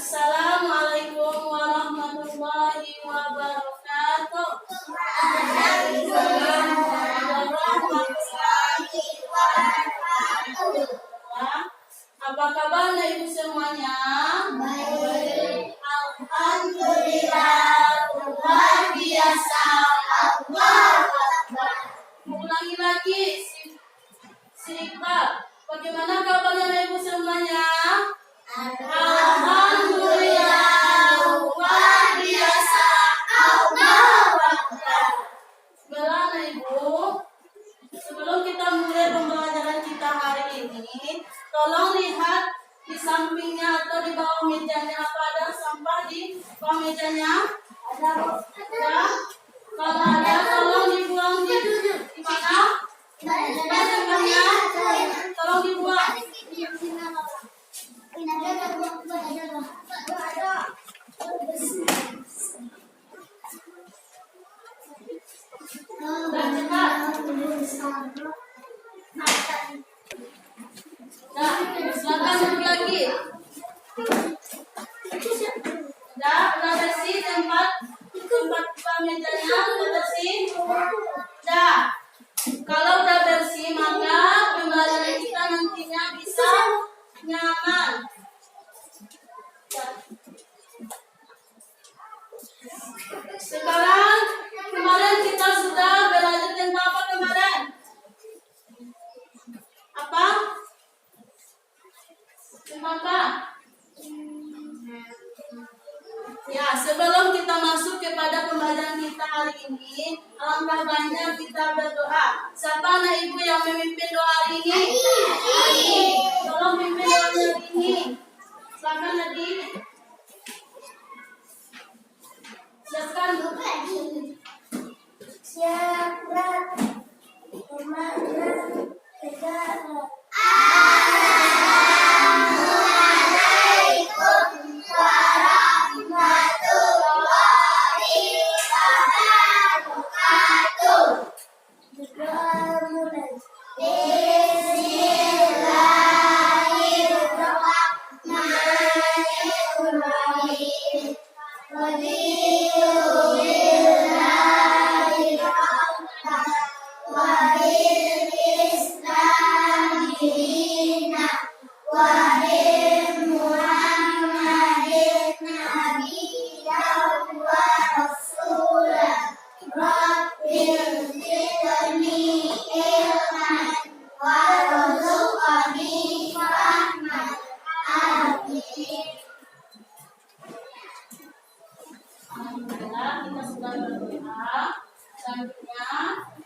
Assalamualaikum warahmatullahi wabarakatuh. Apa kabarnya ibu semuanya? Baik. Alhamdulillah, luar biasa. Allahu Akbar. Ulangi lagi, Iqbal. Bagaimana kabarnya ibu semuanya? Alhamdulillah, luar biasa. Allahu Akbar. Bagaimana ibu? Sebelum kita mulai pembelajaran kita hari ini, tolong lihat di sampingnya atau di bawah mejanya, apa ada sampah di bawah mejanya? Ada. Kalau ada, tolong dibuang di mana? Sampahnya, tolong dibuang. Dan cepat. Nah, silakan duduk lagi. Udah bersih tempat mejanya, udah bersih. Udah. Kalau udah bersih, maka pembelajaran kita nantinya bisa nyaman. Sekarang, kemarin kita sudah belajar tentang apa kemarin? Apa? Apa? Ya, sebelum kita masuk kepada pembelajaran kita hari ini, alangkah baiknya kita berdoa. Siapa anak ibu yang memimpin doa hari ini? Tolong pimpin doa hari ini. Silakan Nadi. Siapkan. Siapkan. Alhamdulillah, kita sudah berdoa. Selanjutnya,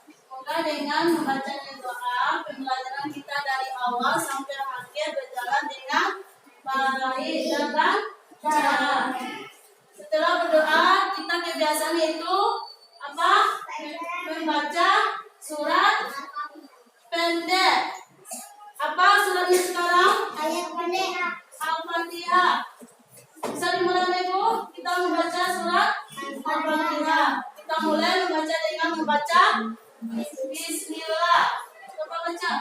semoga dengan membacanya doa, pembelajaran kita dari awal sampai akhir berjalan dengan baik dan lancar. Setelah berdoa, kita kebiasaan itu apa? Membaca surat pendek. Apa suratnya sekarang? Ayat pendek. Al-Fatihah. Bisa dimulai ibu? Kita membaca surat Al-Fatihah. Kita mulai membaca dengan membaca Bismillah. Coba baca.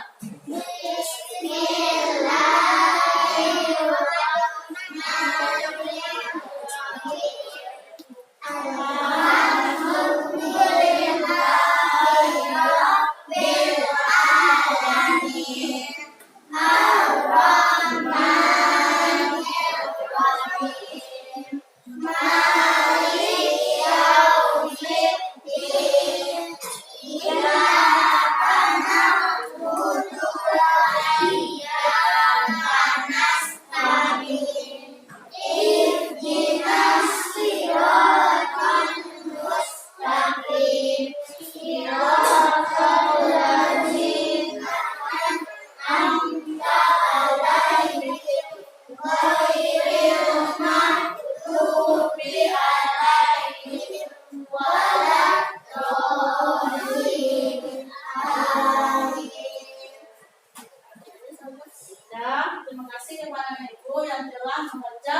Terima kasih kepada ibu yang telah membaca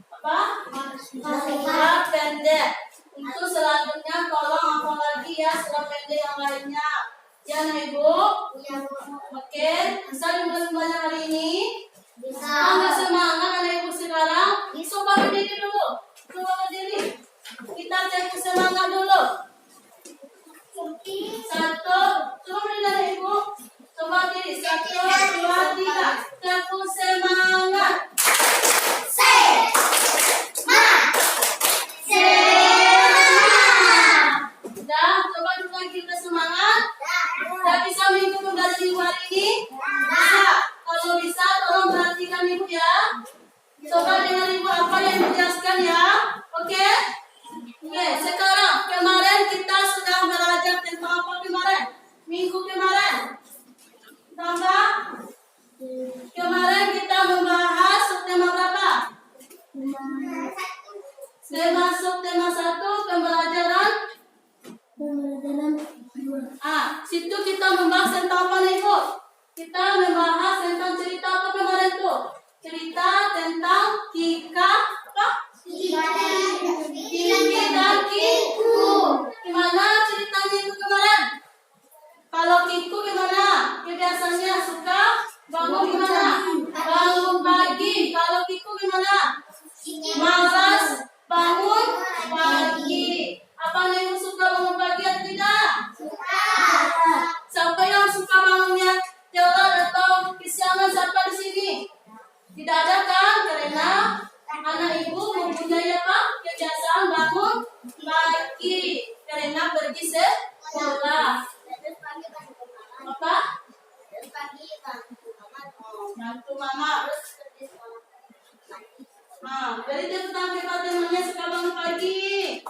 apa? Surat pendek. Untuk selanjutnya tolong hafal lagi ya surat pendek yang lainnya. Ya ibu? Oke, bisa dimulai hari ini? Bisa. Semangat anak ibu sekarang. Coba dengan ibu apa yang dijelaskan ya. Oke? Oke, sekarang kemarin kita sudah belajar tentang apa kemarin? Minggu kemarin. Tambah. Kemarin kita membahas subtema berapa? Subtema 1 pembelajaran. Situ kita membahas tentang apa nih Ibu? Kita membahas tentang cerita apa kemarin tuh? Cerita tentang Kika apa? Kiki dan Kiku. Gimana ceritanya itu kemarin? Kalau Kiku gimana? Dia biasanya suka bangun gimana? Bangun pagi. Kalau Kiku gimana? Malas bangun pagi. Apa yang suka bangun pagi atau tidak? Siapa yang suka bangunnya telat atau kesiangan? Siapa di sini? Tidak ada kan? Karena anak ibu mempunyai apa? Kebiasaan bangun pagi karena pergi sekolah. Apa? Bantu mama. Jadi tentang temannya suka bangun pagi.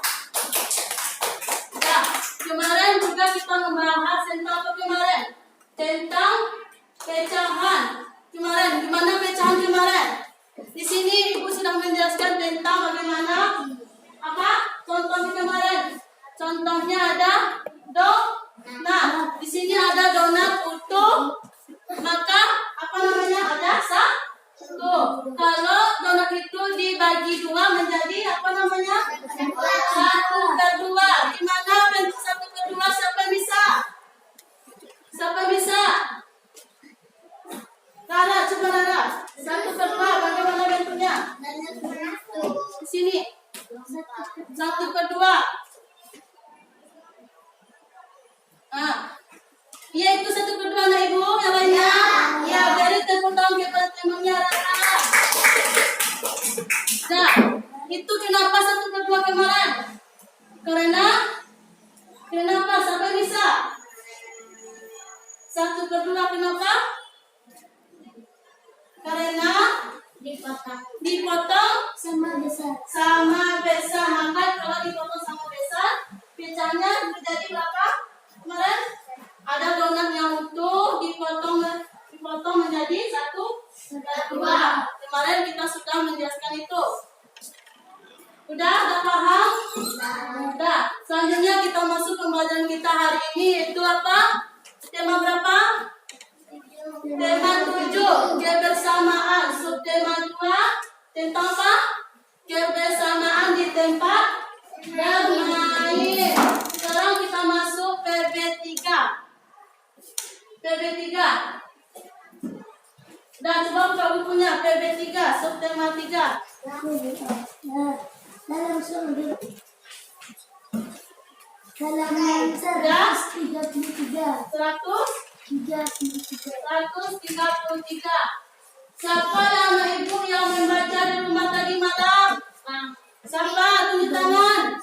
Ya, kemarin juga kita membahas tentang apa kemarin? Tentang pecahan. Kemarin, gimana pecahan kemarin? Di sini ibu sudah menjelaskan tentang bagaimana apa contohnya kemarin. Contohnya ada donat. Di sini ada donat utuh. Maka apa namanya? Ada satu. Kalau donat itu dibagi dua menjadi apa namanya? 1/2. Gimana bentuk 1/2? Siapa bisa? Siapa bisa? Rara, coba Rara. 1/2 bagaimana bentuknya? Di sini. 1/2. Iya itu 1/2 nah ibu. Yang lainnya? Ya, dari tepuk tangan kepada temannya Rara. Nah, itu kenapa 1/2 kemarin? Karena kenapa? Siapa bisa? 1/2 kenapa? Karena dipotong sama besar. Maka kalau dipotong sama besar, pecahnya menjadi berapa? Kemarin ada donat yang utuh dipotong menjadi 1/2. Kemarin kita sudah menjelaskan itu. Udah paham? Udah. Selanjutnya kita masuk pembelajaran kita hari ini yaitu apa? Tema berapa? Tema 7, kebersamaan. Subtema 2 tentang apa? Kebersamaan di tempat bermain. Sekarang kita masuk PB3. PB3. Dan coba buka bukunya PB3, subtema 3. Halaman 133. 133. Siapa yang ibu yang membaca di rumah tadi malam? Siapa? Tunjuk tangan.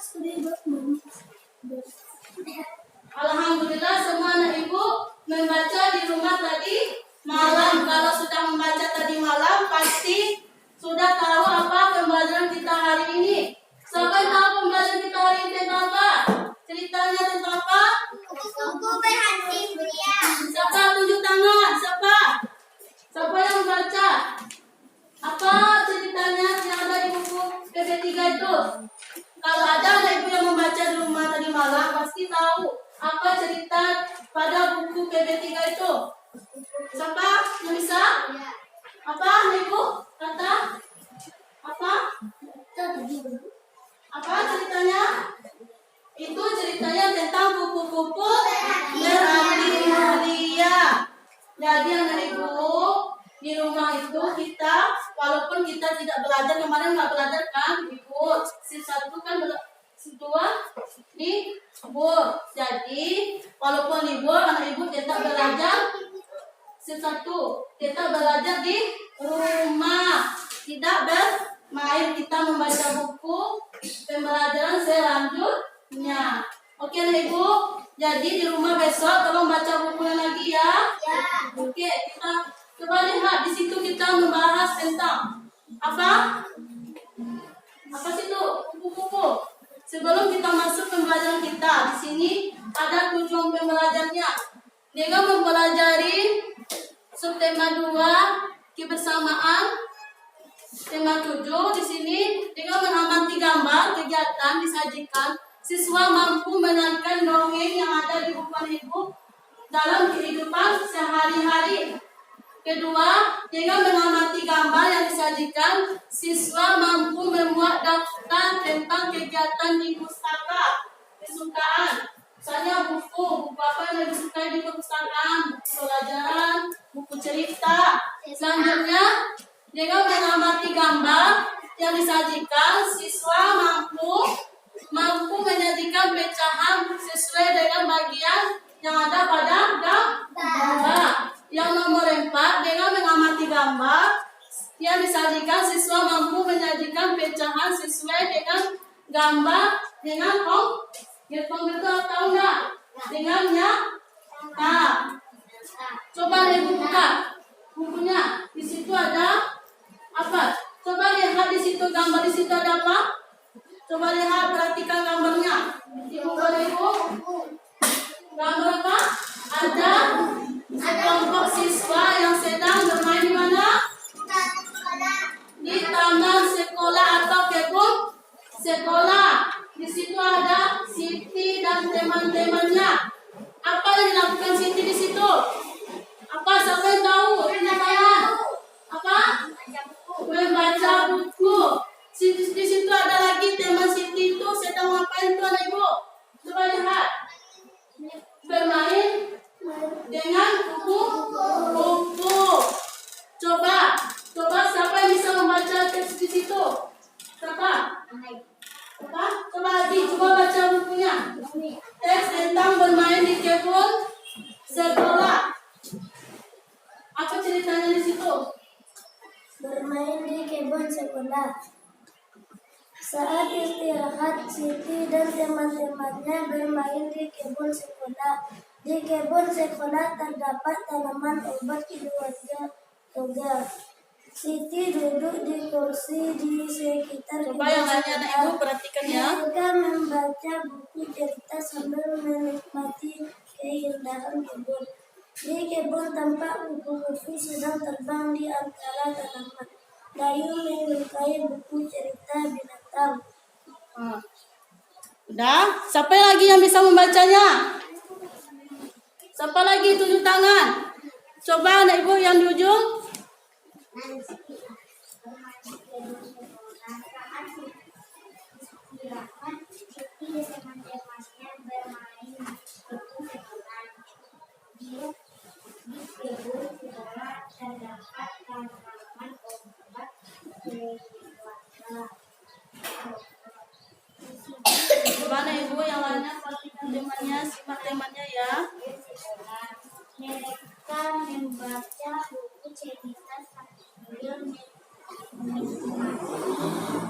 Alhamdulillah semua anak ibu membaca di rumah tadi malam. Kalau sudah membaca tadi malam pasti sudah tahu apa pembelajaran kita hari ini. Siapa yang tahu pembelajaran kita hari ini tentang apa? Ceritanya tentang apa? Buku berhansi mulia. Siapa tunjuk tangan? Siapa? Siapa yang membaca? Apa ceritanya yang ada di buku PB3 itu? Kalau ada anak ibu yang membaca di rumah tadi malam pasti tahu apa cerita pada buku PB3 itu. Siapa yang bisa? Apa anak ibu? Kata? Apa? Apa ceritanya? Itu ceritanya tentang kupu-kupu berhati mulia. Jadi anak ibu di rumah itu kita walaupun kita tidak belajar kemarin nggak belajar kan ibu sip 1 kan sip 2 libur. Jadi walaupun libur anak ibu tetap belajar sip 1 tetap belajar di rumah tidak bermain. Kita membaca buku pembelajaran selanjutnya. Oke anak ibu. Jadi di rumah besok tolong baca bukunya lagi ya. Oke kita coba lihat di situ kita membahas tentang Apa? Apa situ? Kupu-kupu. Sebelum kita masuk pembelajaran kita, di sini ada tujuan pembelajarannya. Dengan mempelajari subtema 2 kebersamaan, tema 7 di sini dengan mengamati gambar kegiatan disajikan, siswa mampu mengenalkan dongeng yang ada di buku ibu dalam kehidupan sehari-hari. Kedua, dengan mengamati gambar yang disajikan, siswa mampu membuat daftar tentang kegiatan di pustaka kesukaan. Misalnya buku apa yang disukai di perpustakaan, buku pelajaran, buku cerita. Selanjutnya, dengan mengamati gambar yang disajikan, siswa mampu menyajikan pecahan sesuai dengan bagian yang ada pada gambar. Yang nomor 4, dengan mengamati gambar yang disajikan, siswa mampu menyajikan pecahan sesuai dengan gambar dengan itu tahu nggak? Dengannya. Nah, coba ibu buka bukunya. Di situ ada apa? Coba lihat di situ gambar, di situ ada apa? Coba lihat, perhatikan gambarnya. Ibu boleh ibu? Gambar apa? Ada kelompok siswa yang sedang bermain di mana? Di taman sekolah atau kebun sekolah. Di situ ada Siti dan teman-temannya. Apa yang dilakukan Siti di situ? Apa? Siapa yang tahu? Tangan. Apa? Membaca buku. Di situ ada lagi teman Siti itu sedang ngapain tuan ibu? Coba lihat. Bermain dengan buku. Coba siapa yang bisa membaca teks di situ? Siapa? Apa? Coba Adi, coba baca bukunya. Teks tentang bermain di kebun sekolah. Apa ceritanya di situ? Bermain di kebun sekolah. Saat istirahat, Siti dan teman-temannya bermain di kebun sekolah. Di kebun sekolah terdapat tanaman obat keluarga toga. Siti duduk di kursi di sekitar Coba yang lainnya anak ibu perhatikan ya. Mereka membaca buku cerita sambil menikmati keindahan kebun. Di kebun tampak kupu-kupu sedang terbang di antara tanaman. Dayu menyukai buku cerita binatang. Udah? Siapa lagi yang bisa membacanya? Siapa lagi tunjuk tangan? Coba anak ibu yang di ujung. Mana ibu yang lainnya perhatikan temanya, simak temanya ya. Mereka membaca buku cerita sambil menikmati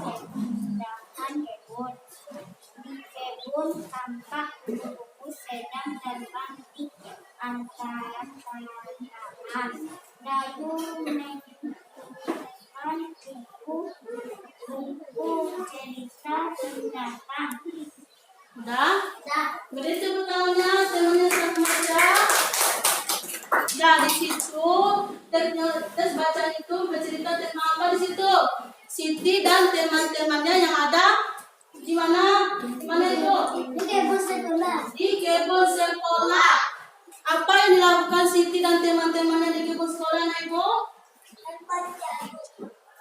keindahan kebun. Di kebun tampak kupu-kupu sedang terbang di antara tanaman. Dayu menyukai buku cerita binatang. Udah? Beri tepuk tangannya, temannya sama aja. Nah, di situ tes bacaan itu bercerita tentang apa di situ? Siti dan teman-temannya yang ada di mana? Di mana itu? Di kebun sekolah. Di kebun sekolah. Apa yang dilakukan Siti dan teman-temannya di kebun sekolah, Nak Ibu?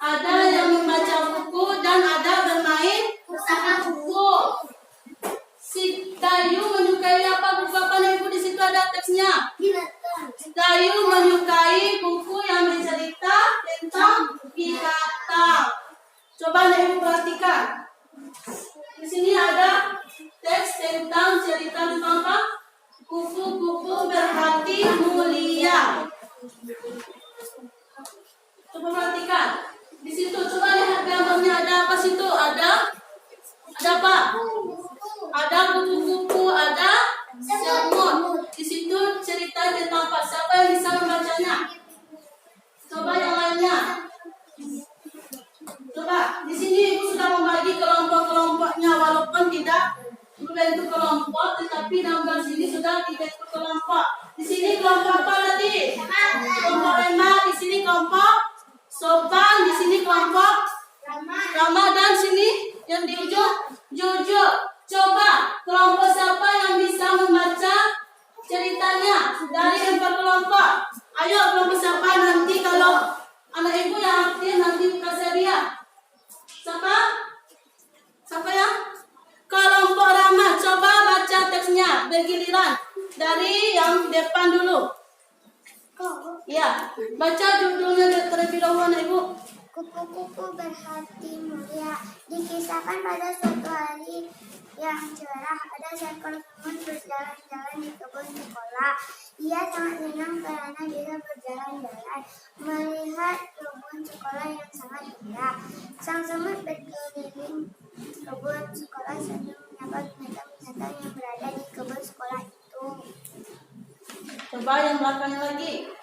Ada yang membaca buku dan ada bermain Pustaka buku. Si Dayu menyukai apa? Buku apa, Nak Ibu? Di situ ada teksnya. binatang. Dayu menyukai buku yang bercerita tentang binatang. Coba Nak Ibu perhatikan. Di sini ada teks tentang cerita tentang apa? Kupu-kupu berhati mulia. Coba perhatikan. Di situ coba lihat gambarnya, ada apa situ? Ada apa? Ada kupu-kupu, ada semut. Di situ cerita tentang apa? Siapa yang bisa membacanya? Coba yang lainnya. di sini ibu sudah membagi kelompok-kelompoknya walaupun tidak membentuk kelompok, tetapi dalam garis ini sudah dibentuk kelompok. Di sini kelompok apa tadi? Kelompok Rema, di sini kelompok Sopan, di sini kelompok Rama, dan sini yang di ujung Jojo. Coba kelompok siapa yang bisa membaca ceritanya dari 4 kelompok? Ayo kelompok siapa, nanti kalau anak ibu yang aktif nanti kasih dia. Siapa? Siapa ya? Kelompok Rama, coba baca teksnya bergiliran dari yang depan dulu. Ya, baca judulnya terlebih dahulu anak ibu. Kupu-kupu berhati mulia. Dikisahkan pada suatu hari yang cerah, ada seekor semut berjalan-jalan di kebun sekolah. Ia sangat senang karena bisa berjalan-jalan melihat kebun sekolah yang sangat indah. Sang semut berkeliling kebun sekolah sambil menyapa binatang-binatang yang berada di kebun sekolah itu. Coba yang belakangnya lagi.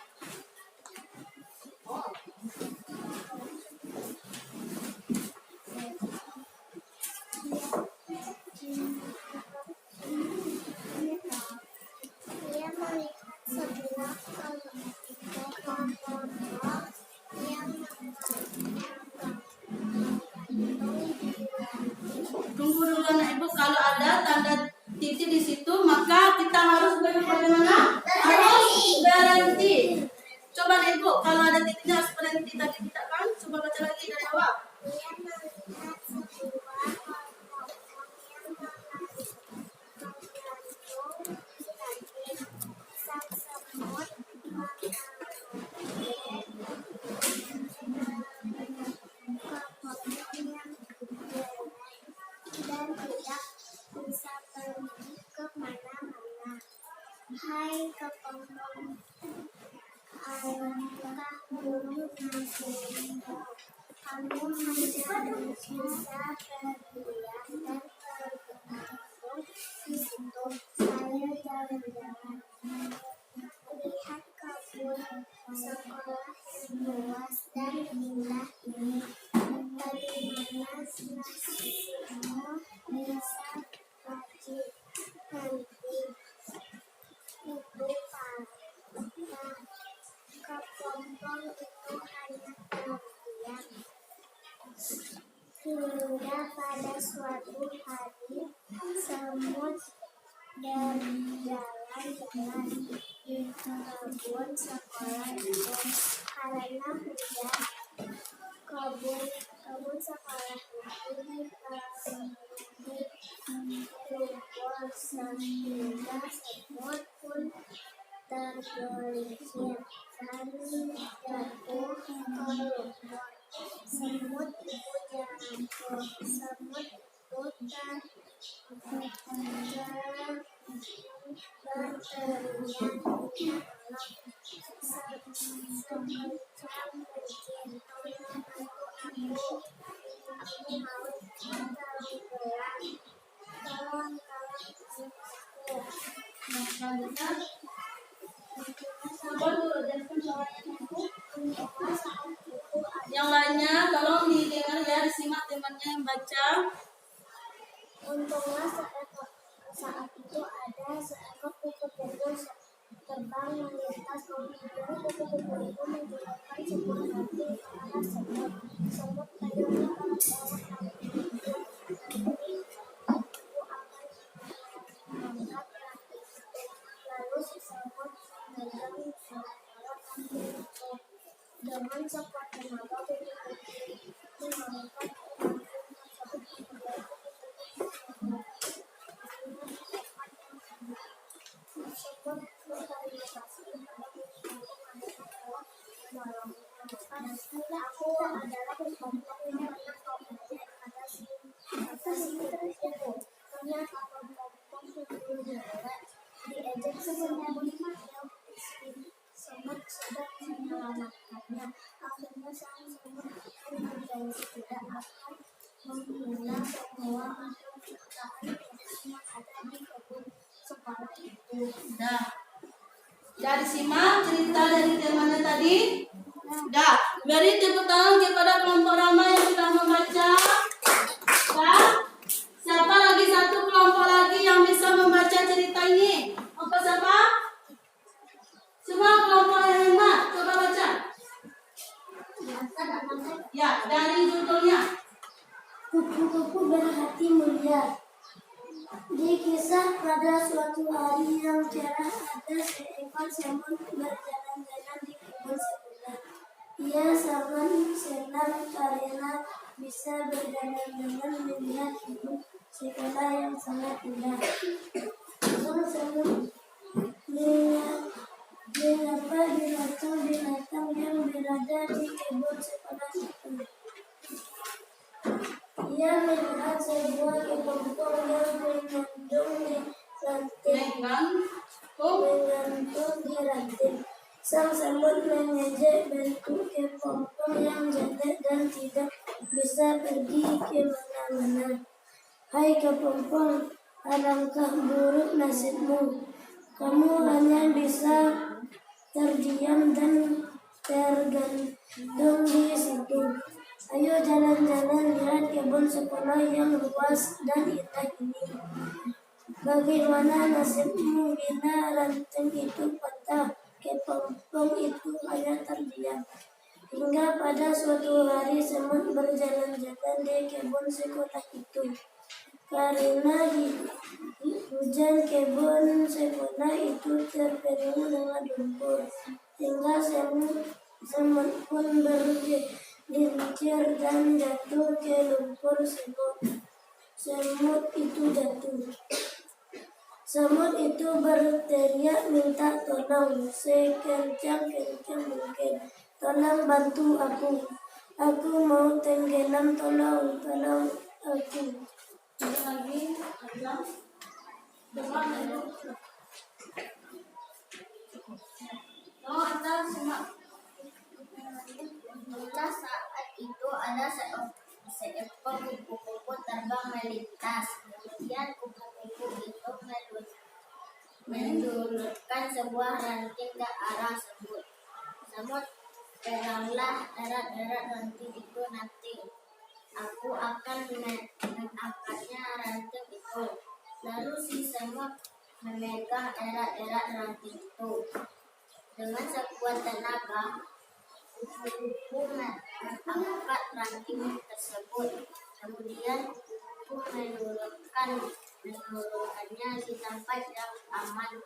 Ia melihat sebuah kelompok yang Tunggu dulu anak ibu, kalau ada tanda titik di situ maka kita harus bagaimana? Harus berhenti. Coba anak ibu, kalau ada titiknya harus berhenti. Tadi tidak kan? Coba baca lagi dari awal. Ia melihat sebuah kelompok yang menggantung di sang semut dan tidak bisa pergi kemana-mana. Hai kepompong, alangkah buruk nasibmu. Kamu hanya bisa berdiam dan bergantung di situ. Saya jalan-jalan melihat kebun sekolah yang luas dan indah ini. Bagaimana nasibmu bisa pergi nanti? Ibu Pak, kepompong itu hanya terdiam. Hingga pada suatu hari, semut berjalan-jalan di kebun sekolah itu. Karena hujan, kebun sekolah itu dikelilingi lumpur sehingga semut pun tergelincir dan jatuh ke lumpur. Semut itu jatuh. Semut itu berteriak minta tolong sekencang mungkin. Tolong aku mau tenggelam. Tolong Yang lainnya tolong didengar ya, disimak temannya yang baca. Untungnya saat itu ada seekor kupu-kupu terbang melintas kemudian kupu-kupu itu menjulurkan sebuah batu ke arah semut. Semut mendengar suara hati itu, tapi aku akan mengangkat kaki itu. Lalu si semut memegang pintu itu. Dengan sekuat tenaga kupu-kupu itu mengangkat pintu tersebut. Semut berterima kasih kepada kupu-kupu karena telah menolongnya. Aku adalah kepompong yang pernah kau ejek, kata si itu. Ternyata kepompong itu jelek. Diejek sebenarnya semut sudah menyelamatkannya. Akhirnya sang semut itu berjanji tidak akan menghina semua makhluk ciptaan yang ada di kebun sekolah itu. Dah. Dari simak cerita dari temannya tadi. Dah. Beri tepuk tangan kepada kelompok ramai yang sudah membaca. Ya. Siapa lagi satu kelompok lagi yang bisa membaca cerita ini? Apa siapa? Semua kelompok yang hemat, coba baca. Ya, dari judulnya. Kupu-kupu berhati mulia. Di kisah pada suatu hari yang cerah ada seekor semut berjalan-jalan di kebun sebelah. Ia sangat senang karena bisa berjalan-jalan melihat kebun sebelah yang sangat indah. Sang semut menyapa binatang-binatang yang berada di kebun sebelah itu. Ia melihat sebuah kepompong yang menggantung di ranting. Sang semut mengejek bentuk kepompong yang jelek dan tidak bisa pergi ke mana-mana. Hai kepompong, alangkah buruk nasibmu. Kamu hanya bisa terdiam dan tergantung di situ. Ayo jalan-jalan lihat kebun sekolah yang luas dan indah ini. Bagaimana nasibmu bila ranting itu patah? Kepompong itu hanya terdiam. Hingga pada suatu hari semut berjalan-jalan di kebun sekolah itu. Karena hujan, kebun sekolah itu terpenuhi dengan lumpur. Hingga semut pun bergelincir dan jatuh ke lumpur. Semut itu berteriak minta tolong sekencang-kencang mungkin. Tolong bantu aku. Aku mau tenggelam, tolong aku. Ada lagi, ada. Coba dulu. Oh, ada semua. Itulah saat itu ada seekor kupu-kupu terbang melintas. Kemudian kupu-kupu itu menjulurkan sebuah ranting ke arah semut. Semut, peganglah erat-erat ranting itu nanti. Aku akan mengangkatnya ranting itu. Lalu si semut memegang erat-erat ranting itu. Dengan sekuat tenaga, kupu-kupu mengangkat ranting tersebut. Kemudian kupu menurunkannya di tempat yang aman.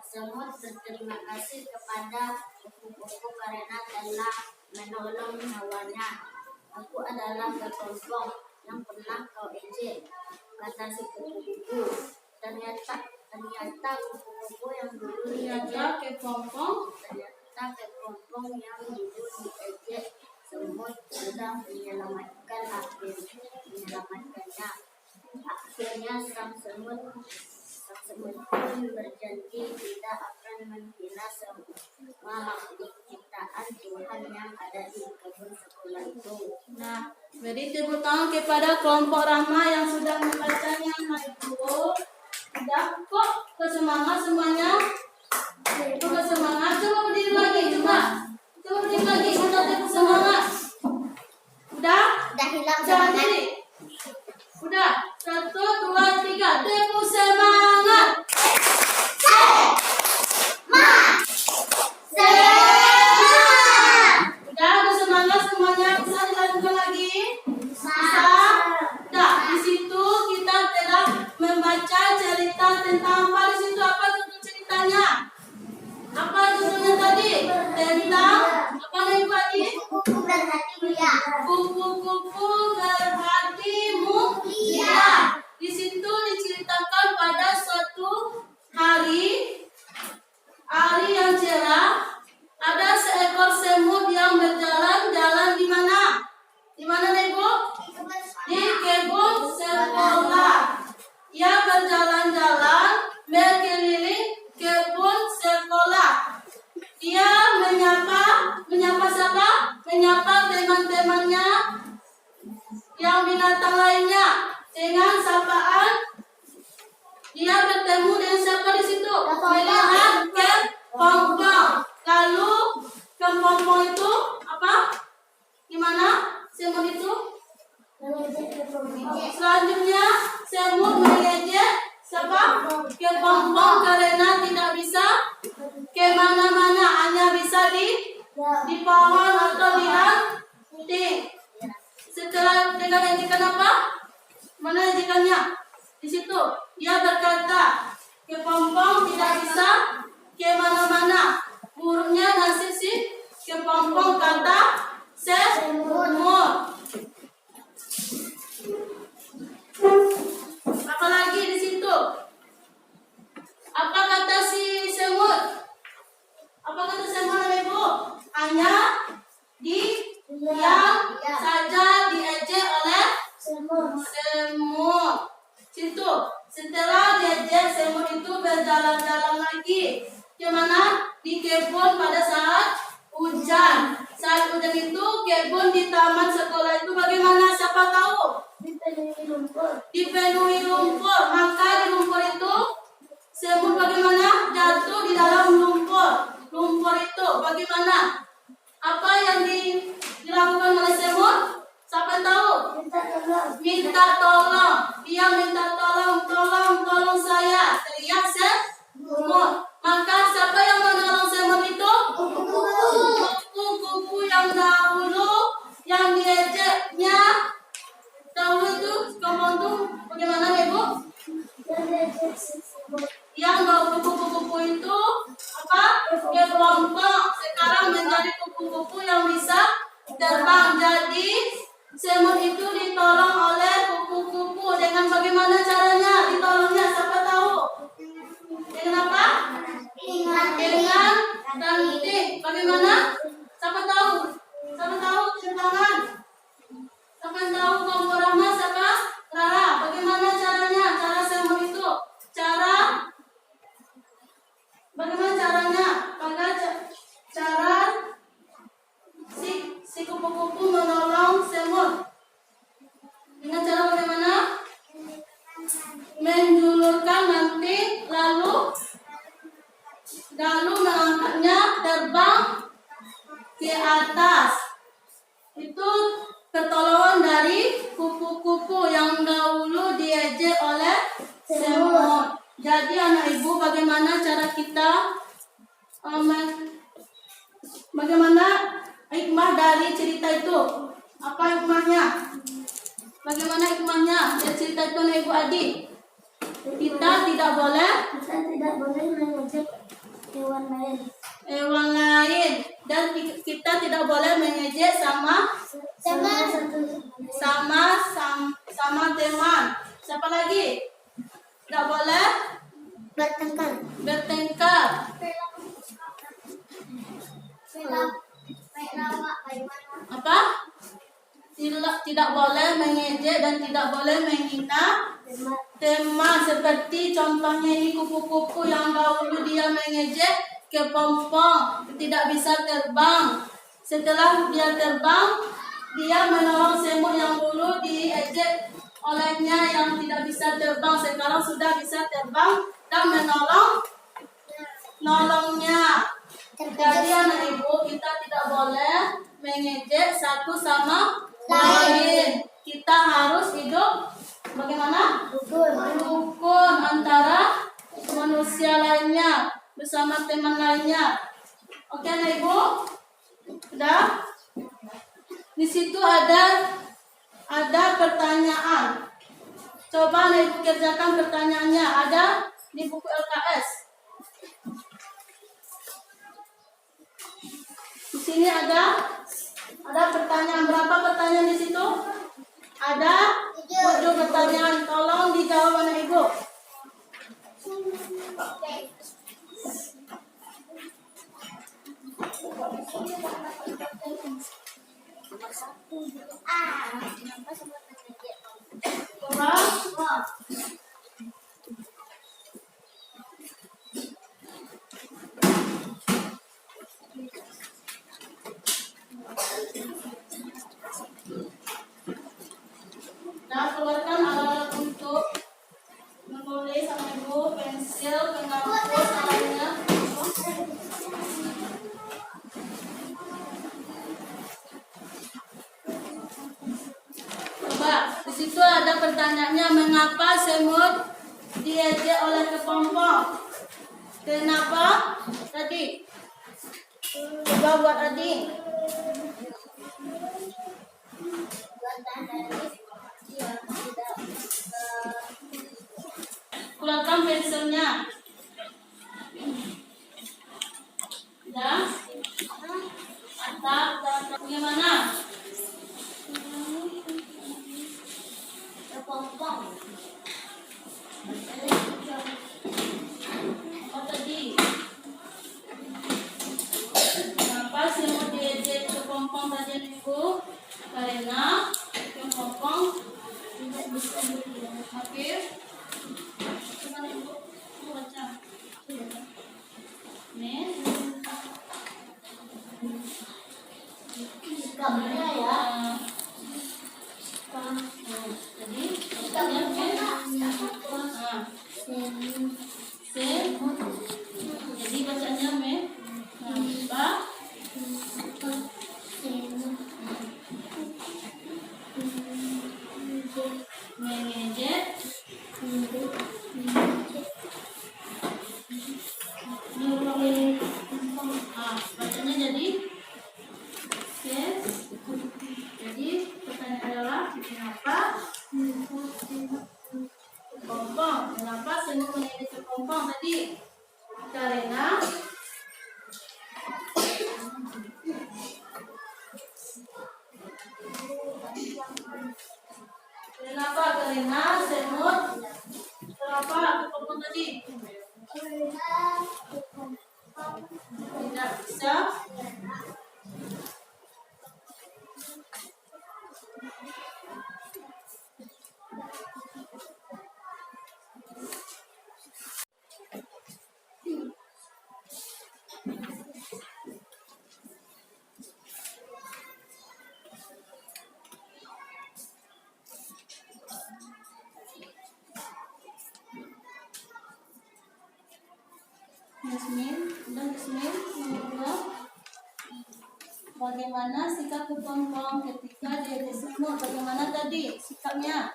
Semut berterima kasih kepada kupu-kupu karena telah menolong nyawanya. Aku adalah kepompong yang pernah kau ejek, kata si kupu-kupu. Ternyata kupu-kupu yang dulu Ternyata kepompong yang dulu diejek semut sudah menyelamatkannya. Akhirnya sang semut pun berjanji tidak akan menghina semua makhluk ciptaan Tuhan yang ada di kebun sekolah itu. Nah, beri tepuk tangan kepada kelompok ramah yang sudah membacanya. Ibu, sudah kok kesemangat semuanya? Coba semangat, coba berdiri lagi, coba berdiri lagi, udah tepuk semangat. Udah hilang jangan semangat. berdiri. Udah, 1, 2, 3, tepuk semangat. Udah semangat semuanya, bisa dilanjutkan lagi? Bisa? Udah, di situ kita telah membaca cerita tentang apa di situ? Apa judul ceritanya? Apa judulnya tadi? Tentang apa nih tadi? Kupu berhati mulia. Kupu-kupu berhati mulia. Di situ diceritakan pada suatu hari yang cerah, ada seekor semut yang berjalan-jalan di mana? Di mana, Ibu? Di kebun sekolah. Ia berjalan-jalan berkeliling kebun sekolah. Ia menyapa siapa? Menyapa teman-temannya yang binatang lainnya dengan sapaan. Dia bertemu dengan siapa di situ? Melihat kepompong. Lalu kepompong itu apa? Selanjutnya semut mengejek siapa? Kepompong karena tidak bisa ke mana-mana, hanya bisa di pohon atau di ranting. Setelah dengan ejekan apa? Mana ejekannya? Di situ. Ia berkata, kepompong tidak bisa ke mana-mana. Buruknya nasib si kepompong, kata semut. Apalagi di situ? Apa kata si semut? Apa kata semut, Ibu? Hanya diam saja diejek oleh semut. Situ. Setelah diejek, semut itu berjalan-jalan lagi. Kemana? Di kebun pada saat hujan. Saat hujan itu kebun di taman sekolah itu bagaimana? Siapa tahu? Dipenuhi lumpur. Maka di lumpur itu semut bagaimana? Jatuh di dalam lumpur. Lumpur itu bagaimana? Apa yang dilakukan oleh semut? Siapa tahu? Minta tolong. Dia minta tolong, tolong saya. Teriak semut. Maka siapa yang menolong semut itu? Kupu-kupu yang dahulu yang diejeknya. Tahu itu kepompong bagaimana, Ibu? Yang kupu-kupu itu apa? Kepompong. Sekarang menjadi kupu-kupu yang bisa terbang. Jadi semut itu ditolong oleh kupu-kupu. Dengan bagaimana caranya ditolongnya? Siapa tahu? Dengan apa? Dengan ranting. Bagaimana? Siapa tahu? Siapa tahu? Tangan. Siapa tahu? Kompor Rahma, siapa? Rara. Bagaimana caranya? Cara semut itu? Bagaimana caranya? Cara si kupu-kupu menolong semut. Dengan cara bagaimana? Menjulurkan ranting lalu mengangkatnya terbang ke atas. Itu pertolongan dari kupu-kupu yang dahulu diejek oleh semut. Jadi anak ibu, bagaimana cara kita bagaimana hikmah dari cerita itu? Apa hikmahnya? Bagaimana hikmahnya dari cerita itu, anak ibu adik? Kita tidak boleh mengejek hewan lain. Dan kita tidak boleh mengejek sama teman. Siapa lagi? Tidak boleh bertengkar. Apa? Tidak boleh mengejek dan tidak boleh menghina teman. Seperti contohnya ini kupu-kupu yang dahulu dia mengejek kepompong, tidak bisa terbang. Setelah dia terbang, dia menolong semut yang dulu diejek olehnya yang tidak bisa terbang. Sekarang sudah bisa terbang dan menolongnya. Jadi anak ibu, kita tidak boleh mengejek satu sama lain. Kita harus hidup bagaimana? Rukun antara manusia lainnya bersama teman lainnya. Oke, anak ibu? Sudah? Di situ ada pertanyaan. Coba anak ibu kerjakan pertanyaannya. Ada di buku LKS. Di sini ada pertanyaan. Berapa pertanyaan di situ? Ada 7 pertanyaan. Tolong dijawab anak ibu. Nah, keluarkan alat-alat untuk menulis sama ibu, pensil, penghapus, lainnya. Coba di situ ada pertanyaannya, mengapa semut diejek oleh kepompong? Kenapa? Tadi. Coba buat adik. Keluarkan pensilnya. Ya. Atap dan bagaimana? Kepompong. Oh tadi. Kenapa semut diejek kepompong tadi Ibu? Karena kepompong tidak bisa berjalan. Oke. Gimana Ibu? Ibu baca. Nih. Sikapnya ya. Jadi bacanya jadi bacanya mengapa mengejek bacanya jadi jadi pertanyaan adalah kenapa kepompong? Kenapa semut mengejek kepompong tadi? Karena kenapa? Karena semut kenapa kepompong tadi? Tidak bisa Yasmin, udah Yasmin, nomor 2. Bagaimana sikap kepompong ketika diejek semut? Bagaimana tadi sikapnya?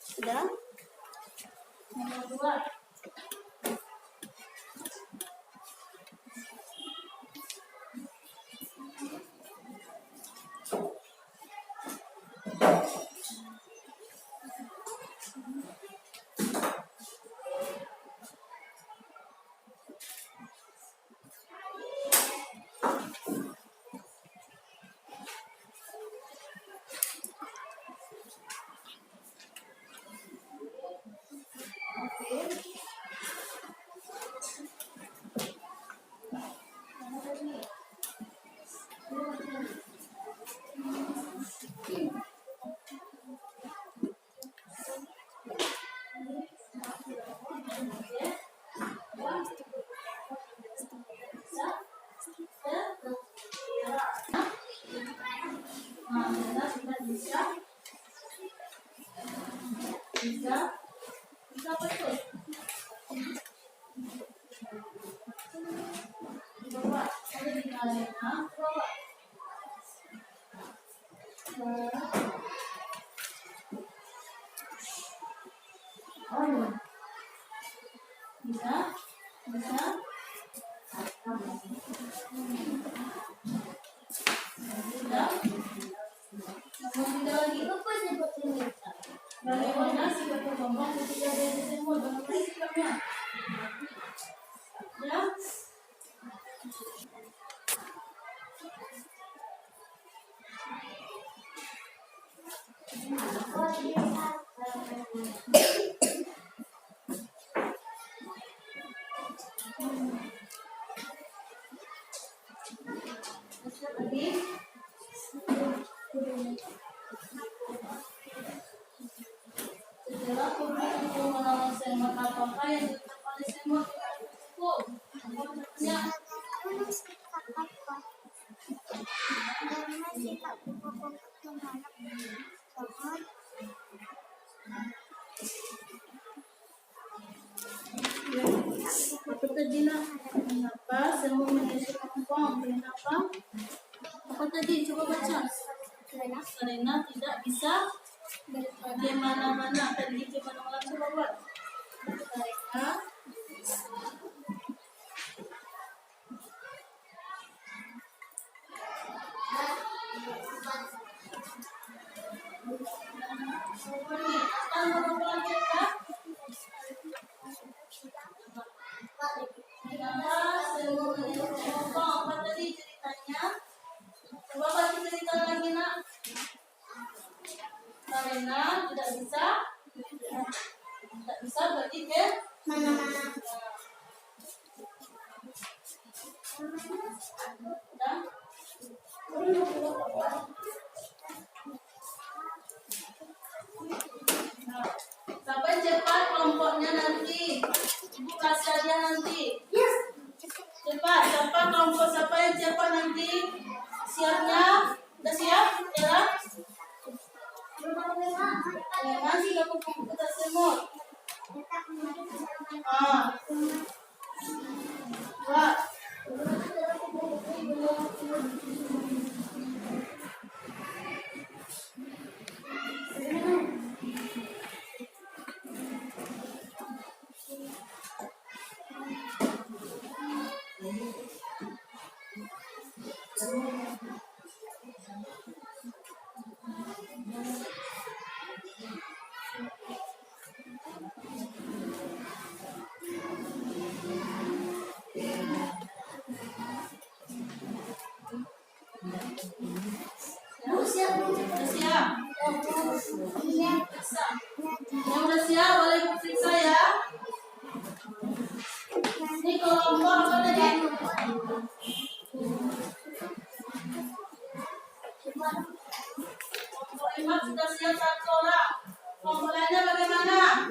Sudah? Nomor 2. Bisa betul. Coba ada di arena. Coba. Oh, bisa, bisa. Sudah. Tidak lagi. Bagaimana sikap kepompong ketika diejek semut? Bagaimana sikapnya? Ya. Lagi. Setelah publik itu menolong semut, apakah yang dilakukan oleh semut cukup? Ya. Apa tadi nak? Kenapa semua menjadi kelompok? Kenapa? Apa tadi? Coba baca. Karena tidak bisa kemana-mana. Tadi kemana-mana coba buat. Karena apa tadi ceritanya? Coba kasih cerita lagi nak. Karena tidak bisa pergi ke Mana-mana. dan nah, sampai cepat kelompoknya nanti. Ibu kasih aja nanti. Cepat, siapa kelompok siapa yang cepat nanti? Siapnya? Udah siap? Ya? Masih gak kumpul kita semua. Wah. Udah siap? Periksa. Yang udah siap boleh periksa ya. Ini kelompok apa tadi? Kelompok Imam sudah siap 1 orang. Kelompok lainnya bagaimana?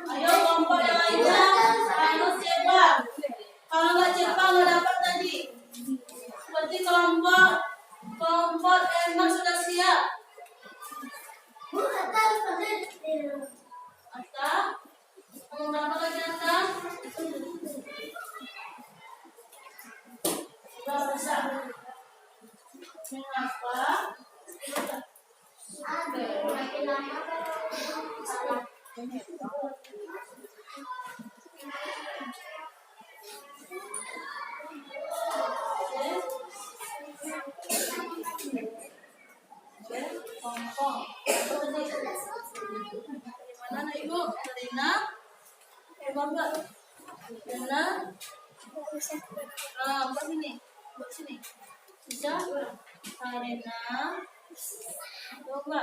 Ayo kelompok yang lainnya harus cepat. Kalau nggak cepat nggak dapat tadi. Seperti kelompok Emma sudah siap. Atta, mau berapa lagi Atta? Sudah bisa. Mengapa? Makin lama salah. Kelompok. Mana nak ibu? Karina? Bangga. Karina? Buat sini. Buat sini. Bisa? Karina? Bangga.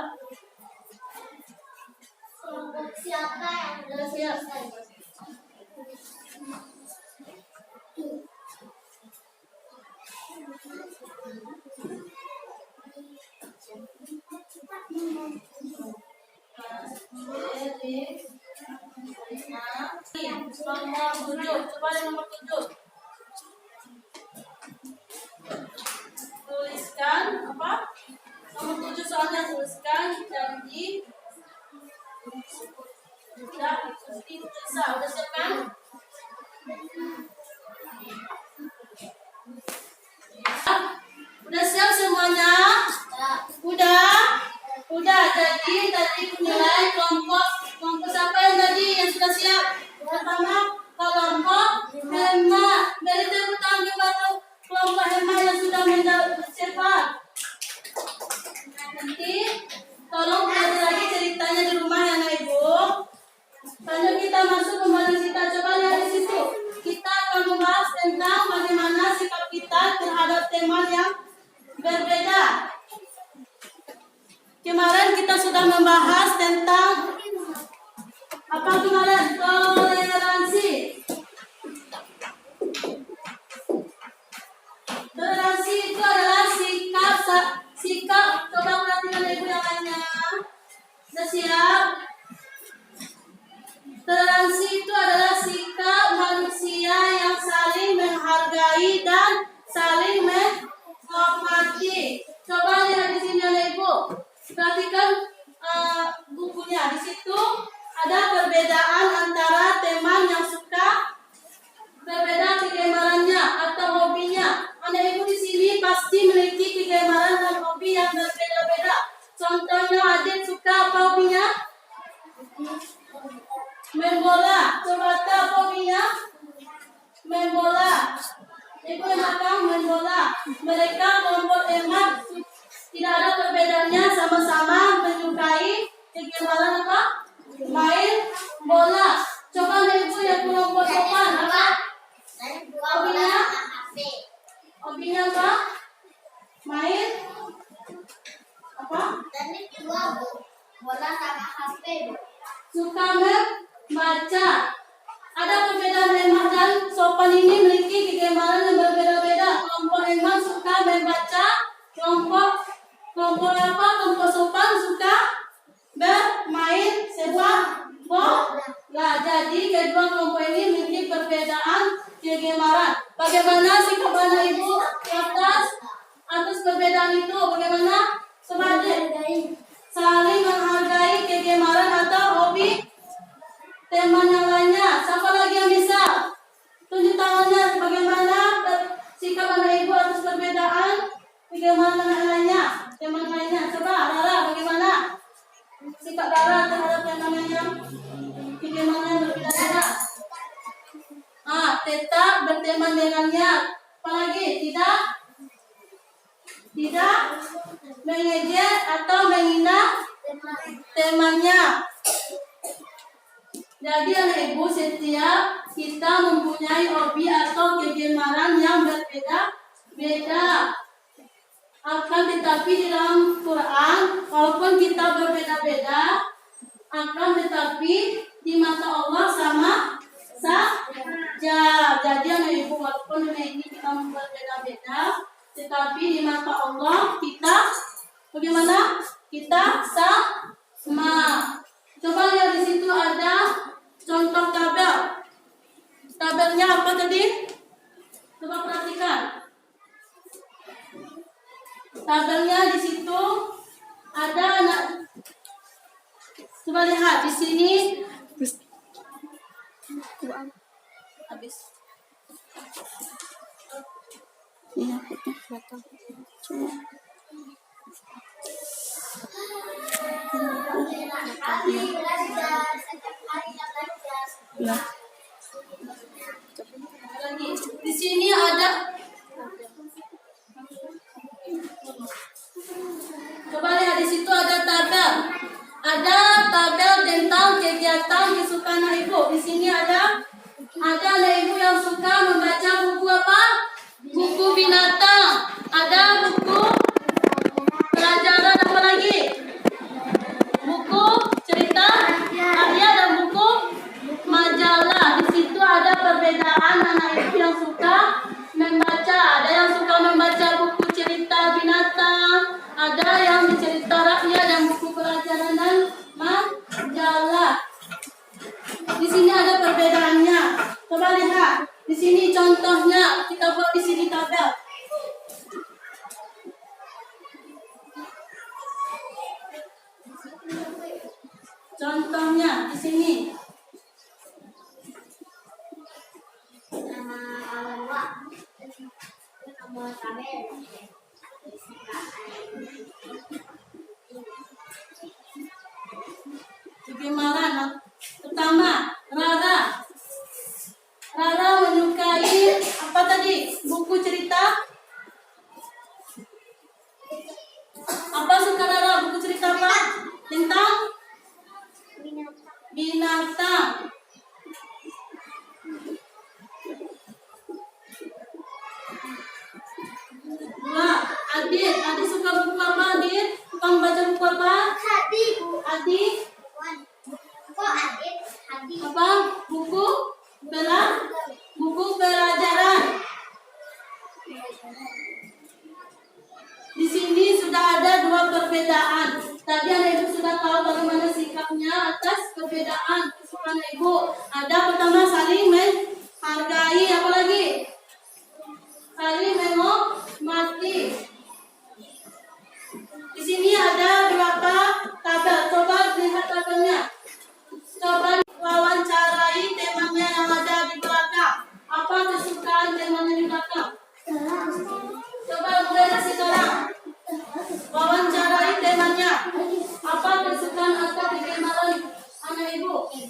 Kelompok siapa yang Sudah siap? Nomor 7, coba nomor 7. Tuliskan apa? Nomor 7 soalnya tuliskan janji. Tidak, bisa. Udah siap kan? Udah siap semuanya? Udah. Jadi tadi penilaian kelompok siapa yang tadi yang sudah siap? Pertama kelompok Hema. Dari tepuk tangan kepada kelompok Hema yang sudah menjawab cepat. Nanti tolong belajar lagi ceritanya di rumah ya nak ibu. Lanjut kita masuk pembahasan kita. Coba lihat di situ. Kita akan membahas tentang bagaimana sikap kita terhadap teman yang berbeda. Kemarin kita sudah membahas tentang apa kemarin? Toleransi. Toleransi itu adalah sikap. Coba perhatikan ibu yang lainnya. Sudah siap? Toleransi itu adalah sikap manusia yang saling menghargai dan saling menghormati. Coba lihat di sini oleh ibu. Perhatikan bukunya. Di situ ada perbedaan antara teman yang suka berbeda kegemarannya atau hobinya. Anak ibu di sini pasti memiliki kegemaran dan hobi yang berbeda-beda. Contohnya adik suka apa hobinya? Main bola. Coba apa hobinya? Main bola. Ibu yang akan main bola. Mereka kelompok emak tidak ada perbedaannya, sama-sama menyukai kegemaran apa? Main bola. Coba ibu yang kelompok sopan apa? Hobinya? Hobinya apa? Main apa? Bola sama HP. Suka membaca. Ada perbedaan emak dan sopan ini memiliki kegemaran yang berbeda-beda. Kelompok emak suka membaca, kelompok apa? Kelompok sopan suka bermain sepak bola. Jadi kedua kelompok ini memiliki perbedaan kegemaran. Bagaimana sikap anak ibu atas perbedaan itu? Bagaimana? Sebagai saling menghargai kegemaran atau hobi teman yang lainnya. Siapa lagi yang bisa? Tunjuk tangannya. Bagaimana sikap anak ibu atas perbedaan kegemaran anak lainnya? Teman lainnya. Coba Rara, bagaimana sikap Rara terhadap teman yang kegemaran berbeda-beda? Tetap berteman dengannya. Apalagi tidak mengejek atau menghina temannya. Jadi anak ibu, setiap kita mempunyai hobi atau kegemaran yang berbeda-beda. Akan tetapi di dalam Quran, walaupun kita berbeda-beda, akan tetapi di mata Allah sama saja. Jadi anak ibu, walaupun ini kita berbeda-beda, tetapi di mata Allah kita bagaimana? Kita sama. Coba lihat di situ ada contoh tabel. Tabelnya apa tadi? Coba perhatikan. Tabelnya di situ ada anak. Coba lihat di sini. Habis. Iya, betul. Di sini ada. Coba lihat di situ ada tabel. Ada tabel tentang kegiatan kesukaan anak ibu. Di sini ada anak ibu yang suka membaca buku apa? Buku binatang. Ada buku pelajaran apa lagi? Buku cerita Arya dan buku majalah. Di situ ada perbedaan anak ibu yang suka membaca. Ada yang suka membaca buku cerita binatang, ada yang cerita rakyat dan buku pelajaran dan majalah. Di sini ada perbedaannya. Coba lihat. Di sini contohnya kita buat di sini tabel. Contohnya di sini. Kegemaran pertama, Rara menyukai apa tadi? Buku cerita. Apa suka Rara? Buku cerita apa? Tentang binatang. Dua, Adik suka buku apa? Adik suka membaca buku apa? Adik apa? Buku pelajaran. Di sini sudah ada dua perbedaan. Tadi anak ibu sudah tahu bagaimana sikapnya atas perbedaan kesukaan ibu. Ada pertama saling menghargai, apa lagi? Saling menghormati. Di sini ada berapa tabel? Coba lihat tabelnya. Coba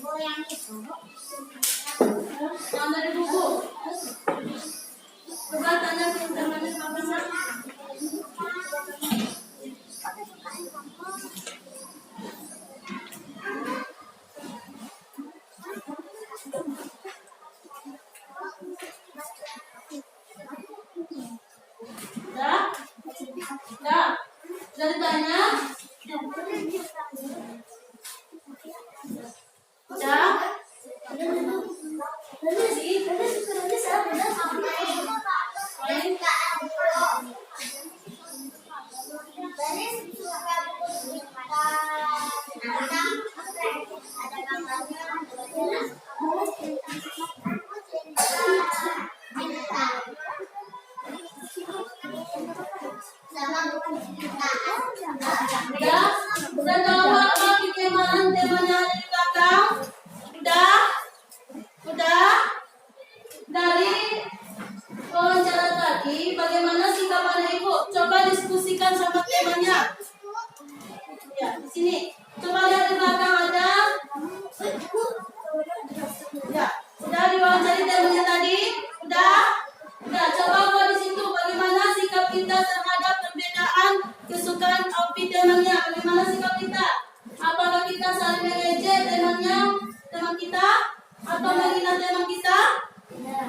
ibu yang itu. Yang dari buku. Coba tanya ke temannya apa sih? Dah? Dah? Sudah ditanya? Dah? Udah? Udah tahu apa bagaimana temanya ada di belakang? Udah? Udah? Dari wawancara tadi, bagaimana singkapan ibu? Coba diskusikan sama temanya. Ya, di sini. Coba lihat di belakang ada. Ya, sudah diwawancara temanya tadi? Udah? Udah, coba buat di situ bagaimana sikap kita terhadap perbedaan kesukaan outfit temannya. Bagaimana sikap kita? Apakah kita saling mengejek teman kita? Atau menghina teman kita?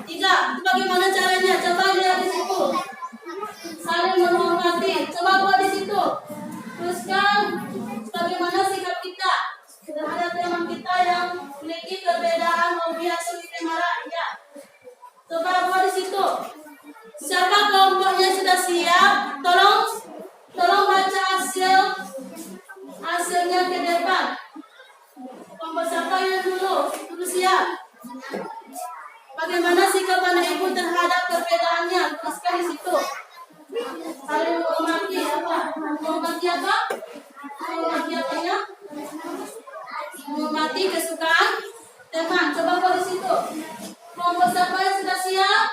Tidak. Itu bagaimana caranya? Coba lihat di situ. Saling menghormati. Coba buat di situ. Teruskan bagaimana sikap kita terhadap teman kita yang memiliki perbedaan hobi atau marah. Ya. Coba buat di situ. Siapa kelompoknya sudah siap? Tolong baca hasilnya ke depan. Kelompok siapa yang dulu siap? Bagaimana sikap anak ibu terhadap perbedaannya? Tuliskan di situ. Saling menghormati apa? Menghormati apa? Menghormati apanya? Menghormati kesukaan teman. Coba buat di situ. Kelompok siapa yang sudah siap?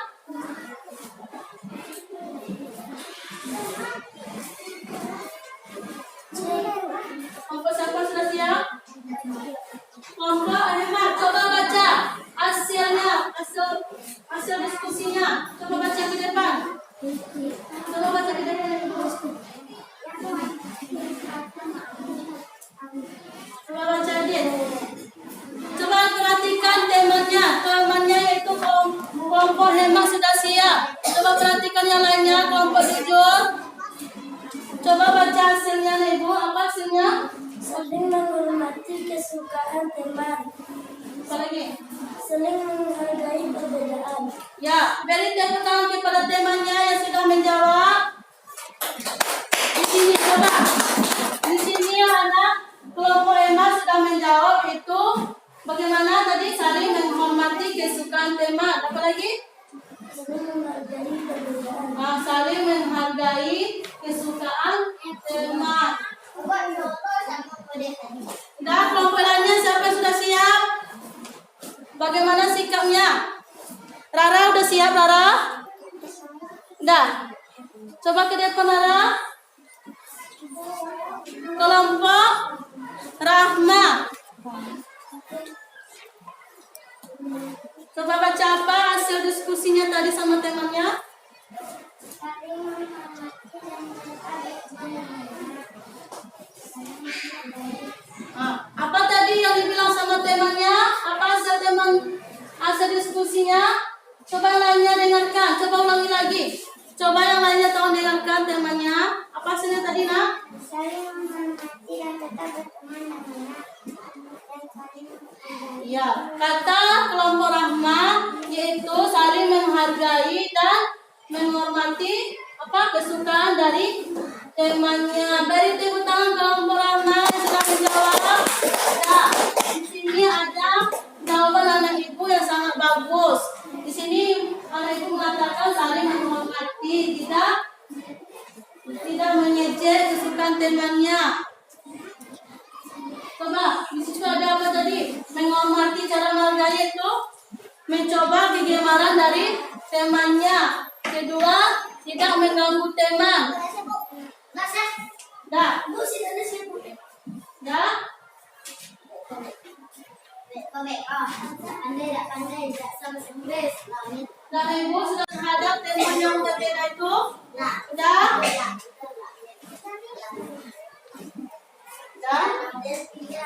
Kelompok siapa sudah siap? Kelompok hebat. Coba baca hasilnya, hasil diskusinya. Coba baca ke depan. Coba baca ke depan. Coba baca dia. Coba perhatikan temannya itu kelompok hemat sudah siap. Coba perhatikan yang lainnya, kelompok jujur. Coba baca hasilnya, Ibu. Apa hasilnya? Saling menghormati kesukaan teman. Apa lagi? Saling menghargai perbedaan. Ya, beri tepuk tangan kepada temannya yang sudah menjawab. Di sini coba. Di sini anak kelompok hemat sudah menjawab itu bagaimana tadi saling menghormati kesukaan teman. Apa lagi? Saling menghargai perbedaan. Saling menghargai kesukaan teman. Nah, kelompok lainnya siapa yang sudah siap? Bagaimana sikapnya? Rara udah siap, Rara? Udah. Coba ke depan, Rara. Kelompok Rahma. Coba baca apa hasil diskusinya tadi sama temannya? Apa tadi yang dibilang sama temannya? Apa hasil diskusinya? Coba yang lainnya dengarkan. Coba ulangi lagi. Coba yang lainnya tolong dengarkan temannya. Apa hasilnya tadi, Nak? Saling menghormati dan tetap berteman dengan Ya, kata kelompok Rahma yaitu saling menghargai dan menghormati kesukaan dari temannya. Beri tepuk tangan kelompok Rahma yang sudah menjawab. Nah, di sini ada jawaban anak ibu yang sangat bagus. Di sini anak ibu mengatakan saling menghormati, tidak mengejek kesukaan temannya. Coba, di situ ada apa tadi? Menghormati, cara menghargai itu mencoba kegemaran dari temannya. Kedua, tidak mengganggu teman. Dah. Dah. Pandai tak pandai tak sama sembes langit. Dan Ibu sudah terhadap tema yang berbeda itu? Nah, Sudah? ya. Dan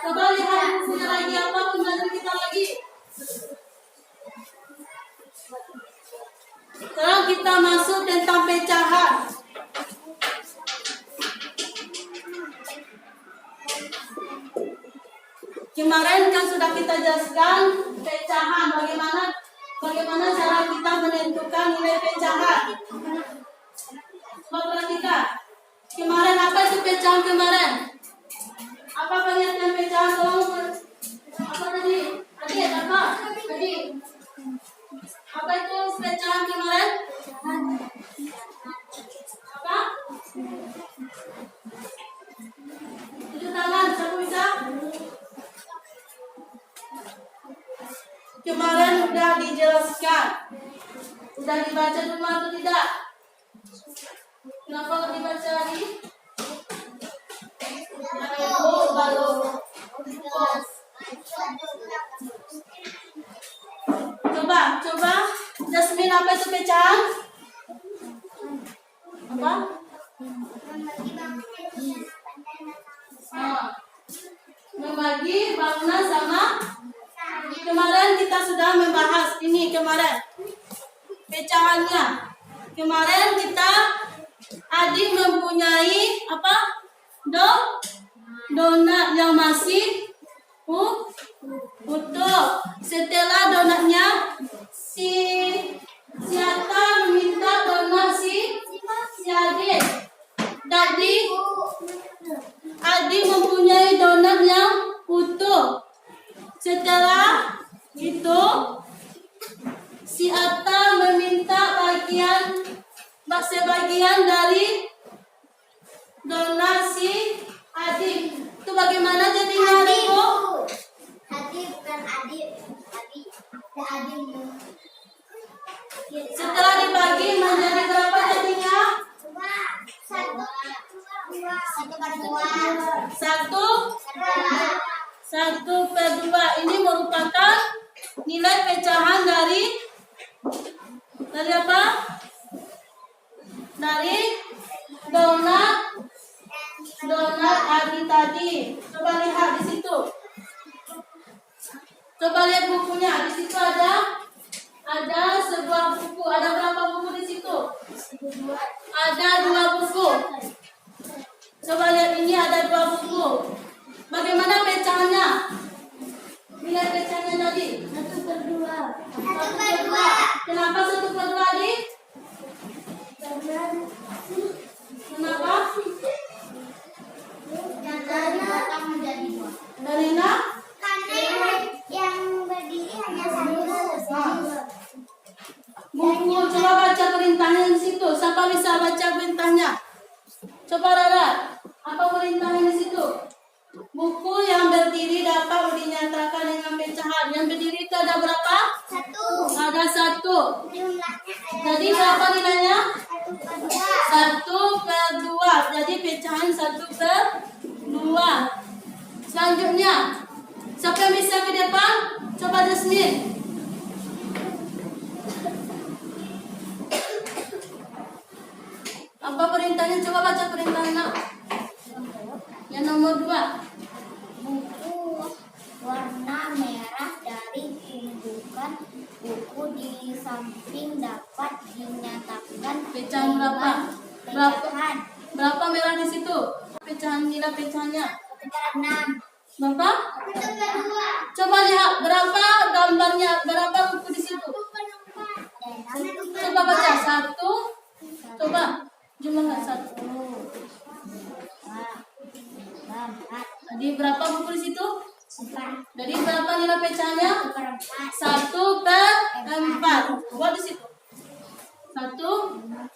coba lihat bukunya lagi apa pembelajaran kita lagi. Sekarang kita masuk tentang pecahan. Kemarin kan sudah kita jelaskan pecahan, bagaimana cara kita menentukan nilai pecahan. Coba perhatikan. Kemarin apa itu pecahan kemarin? Apa pengertian pecahan? Apa tadi? Adik, apa? Tadi. Apa itu pecahan kemarin? Apa? 7 tangan, siapa bisa? Kemarin udah dijelaskan. Udah dibaca dulu atau tidak? Kenapa nggak dibaca lagi? Coba. Jasmine, apa itu pecahan? Apa? Membagi bangunan sama. Kemarin kita sudah membahas ini kemarin pecahannya. Kemarin kita adik mempunyai apa? Donat yang masih utuh. Setelah donatnya si Atta meminta donat si Adik. Jadi adik mempunyai donat yang utuh. Setelah itu si Atta meminta sebagian dari donat si Adik. Itu bagaimana jadinya, Adikku? Adik bukan adik. Adik. Setelah dibagi menjadi berapa jadinya? Satu per dua. Ini merupakan nilai pecahan dari apa? Dari donat Adi tadi. Coba lihat di situ. Coba lihat bukunya. Di situ ada sebuah buku. Ada berapa buku di situ? Ada 2 buku. Coba lihat, ini ada 2 buku. Bagaimana pecahannya? Nilai pecahannya tadi? 1/2. Kenapa 1/2 Adi? Kenapa? Darina? Karena yang berdiri hanya satu. Buku, coba baca perintahnya di situ. Siapa bisa baca perintahnya? Coba Rara, apa perintahnya di situ? Buku yang berdiri dapat dinyatakan dengan pecahan. Yang berdiri itu ada berapa? 1. Ada 1. Jumlahnya Jadi berapa nilainya? 1/2. 1/2. Jadi pecahan 1/2. Selanjutnya, siapa yang bisa ke depan? Coba Jasmine. Apa perintahnya? Coba baca perintahnya. Yang nomor 2. Buku warna merah dari gundukan buku di samping dapat dinyatakan Pecahan berapa? pecahan. Berapa merah di situ? Pecahan, nilai pecahannya. 6. Berapa? 1/2. Coba lihat berapa gambarnya, berapa buku di situ. Coba baca 1. Coba jumlahkan 1. Jadi berapa buku di situ? Jadi berapa nilai pecahannya? 1/4. Buat di situ. 1/4.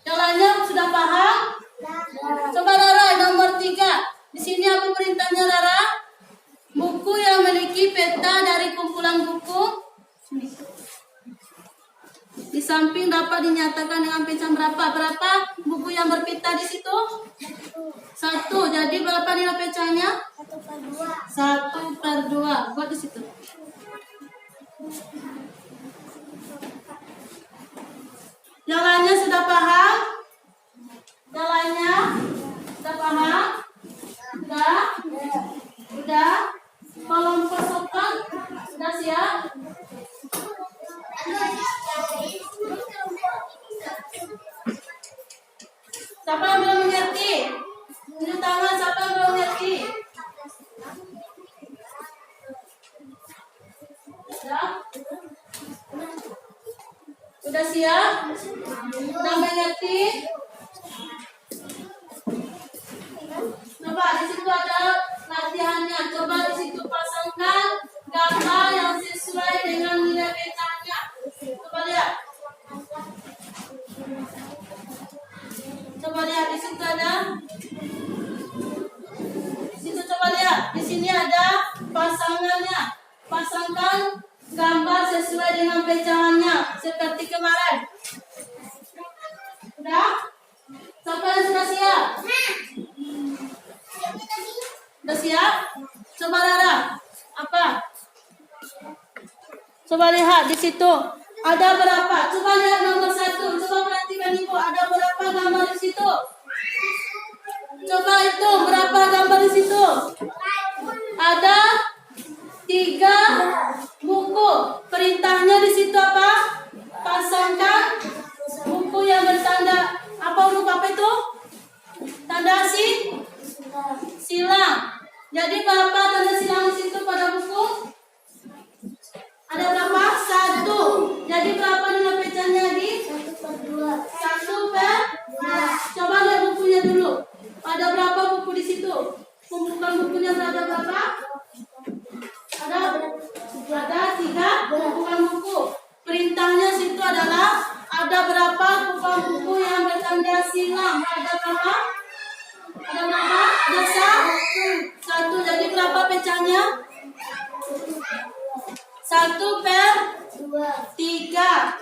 Yang lainnya sudah paham? Coba Rara, nomor 3. Di sini apa perintahnya Rara? Buku yang memiliki peta dari kumpulan buku. Sini. Di samping dapat dinyatakan dengan pecahan berapa? Berapa buku yang berpita di situ? 1. Jadi berapa nilai pecahnya? 1/2. Buat di situ. Yang lainnya sudah paham? Yang lainnya sudah paham? Udah? Kelompok sokan sudah siap? Siapa yang belum mengerti? Tunjuk tangan siapa yang belum mengerti? Sudah siap? Sudah mengerti? Coba di situ ada latihannya. Coba di situ pasangkan gambar yang sesuai dengan nilai pecahnya. Coba lihat. Coba lihat di situ ada. Di situ coba lihat. Di sini ada pasangannya. Pasangkan gambar sesuai dengan pecahannya seperti kemarin. Sudah? Siapa yang sudah siap? Sudah siap? Coba Rara. Apa? Coba lihat di situ. Ada berapa? Coba lihat nomor 1. Coba perhatikan Ibu. Ada berapa gambar di situ? Coba itu berapa gambar di situ? Ada 3 buku. Perintahnya di situ apa? Pasangkan buku yang bertanda apa huruf apa itu? Tanda silang. Jadi berapa tanda silang di situ pada buku? Ada berapa? 1. Jadi berapa nilai pecahnya di? 1/2. Coba lihat bukunya dulu. Ada berapa buku di situ? Kumpulkan bukunya ada berapa? Ada 3 bukan buku. Perintahnya situ adalah ada berapa buku yang bertanda silang? Ada berapa? Ada berapa? Ada 1. Jadi berapa pecahnya? 1/3.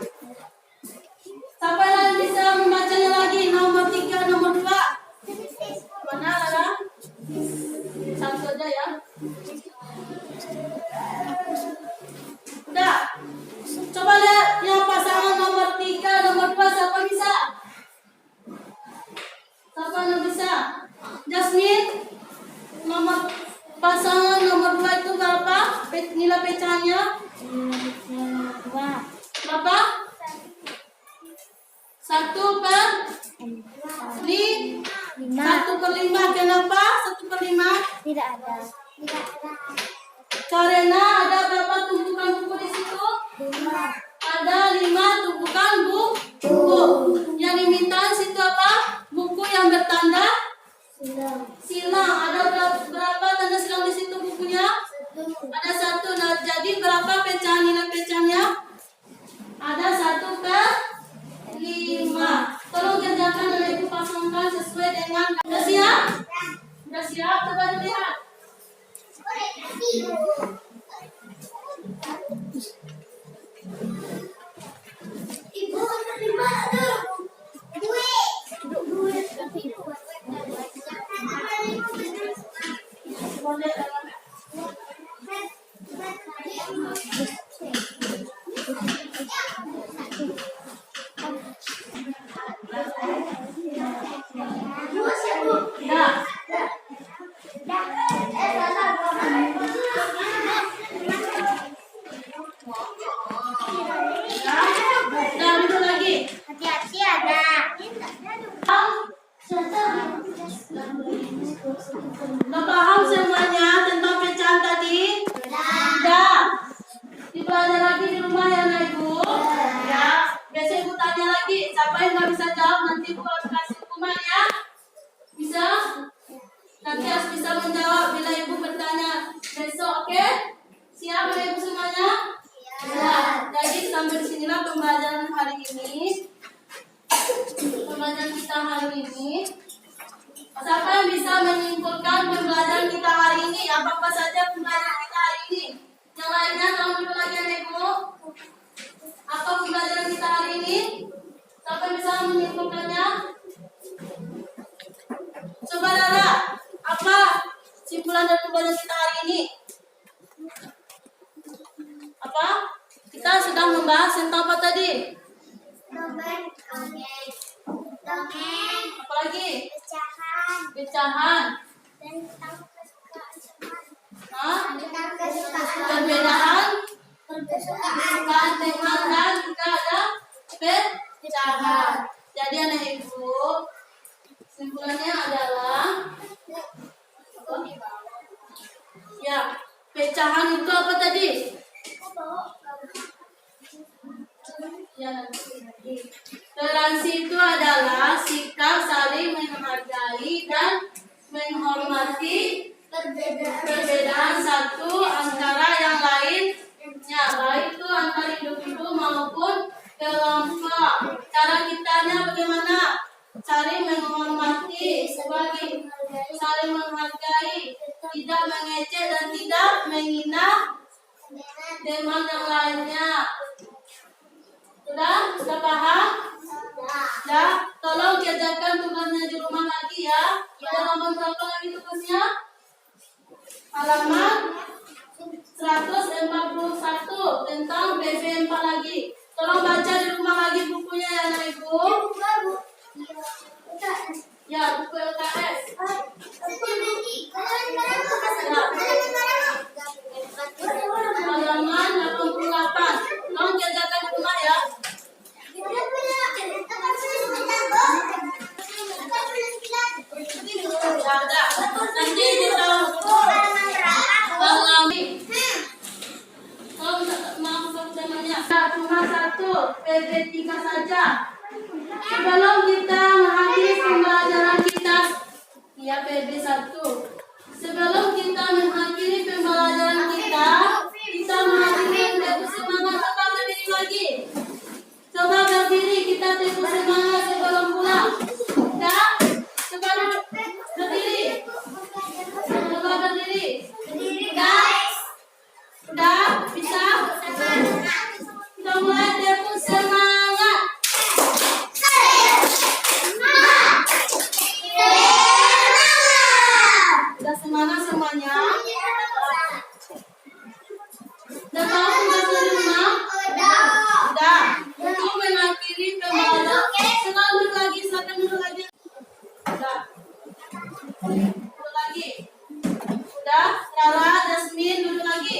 Siapa yang bisa membacanya lagi? Nomor 3, nomor 2. Mana ada? 1 aja ya. Udah. Coba lihat yang pasangan nomor 3, nomor 2. Siapa bisa? Siapa yang bisa? Jasmine, nomor pasangan nomor 2 itu berapa? Nilai pecahannya? Berapa? 1/5. Kenapa 1/5? Tidak ada. Karena ada berapa tumpukan buku di situ? 5. Ada 5 tumpukan buku. Yang diminta situ apa? Buku yang bertanda silang. Ada berapa tanda silang di situ bukunya? Ada 1. Nah, jadi berapa pecahan nilai pecahnya? Ada 1/5. Tolong kerjakan dan Ibu pasangkan sesuai dengan. Sudah siap? Sudah siap? Coba dilihat. Ibu terima duit. Ya. Nah, itu lagi. Hati-hati ada. Udah paham semuanya tentang pecahan tadi? Sudah. Dipelajari lagi di rumah ya, Ibu? Ya. Biasa Ibu tanya lagi. Siapa yang nggak bisa jawab nanti Ibu harus kasih hukuman ya. Bisa? Nanti harus bisa menjawab bila Ibu bertanya besok, oke? Siap ya Ibu semuanya? Ya. Jadi sampai sinilah pembelajaran hari ini. Pembelajaran kita hari ini. Siapa yang bisa menyimpulkan pembelajaran kita hari ini? Apa saja pembelajaran kita hari ini? Yang lainnya tolong dulu lagi ya Ibu. Apa pembelajaran kita hari ini? Kita sedang membahas tentang apa tadi? Dongeng. Dongeng. Apalagi? Pecahan. Pecahan. Tentang kesukaan teman. Hah? Tentang kesukaan. Perbedaan Kesukaan. kesukaan teman dan juga ada pecahan. Jadi anak ibu, simpulannya adalah ya, pecahan itu apa tadi? Ya, toleransi itu adalah sikap saling menghargai dan menghormati perbedaan satu antara yang lain. Ya, baik itu antara individu maupun kelompok. Cara kitanya bagaimana? Saling menghormati, sebagai saling menghargai, tidak mengejek dan tidak menghina teman yang lainnya. Sudah paham? Ya, tolong kerjakan tugasnya di rumah lagi ya. Halaman berapa lagi tugasnya? Halaman 141 tentang BB4 lagi. Tolong baca di rumah lagi bukunya ya anak ibu. Ya, buku LKS. Halaman 88. Tolong kerjakan di rumah ya. Ya, ada. Nanti kita alami. Maaf temanya. Cuma satu, PB3 saja. Sebelum kita mengakhiri pembelajaran kita, ya PB1. Sebelum kita mengakhiri pembelajaran kita mengakhiri teguh semangat. Coba berdiri lagi. Coba berdiri, kita teguh semangat sebelum pulang. Dah? Coba berdiri. Coba berdiri. Guys. Udah? Bisa? Kita mulai teguh semangat. Udah semangat semuanya? Udah tahu tugasnya di rumah? Udah. Untuk mengakhiri pembelajaran, silakan duduk lagi, silakan duduk lagi. Udah. Duduk lagi. Udah. Rara, Jasmine, duduk lagi.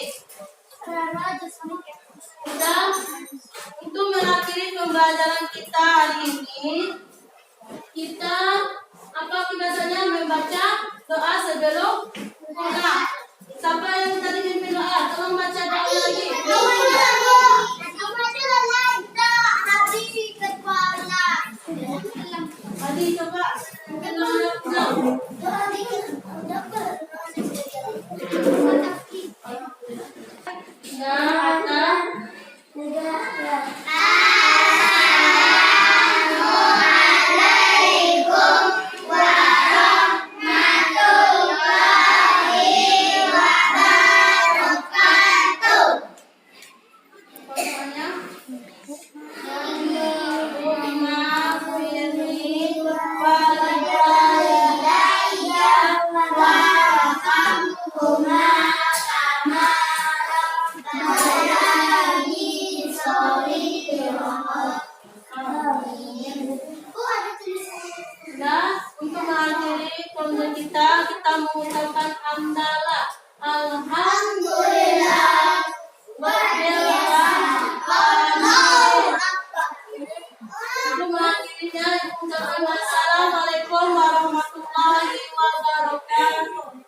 Udah. Untuk mengakhiri pembelajaran kita hari ini, kita biasanya membaca doa sebelum pulang. Siapa yang tadi mimpin doa? Tolong baca doa lagi. Tadi coba mungkin doa pulang. Ya, Nah, untuk mengakhiri konten kita mengucapkan hamdalah. Alhamdulillah. Untuk mengakhirinya, ucapkan wassalamualaikum warahmatullahi wabarakatuh.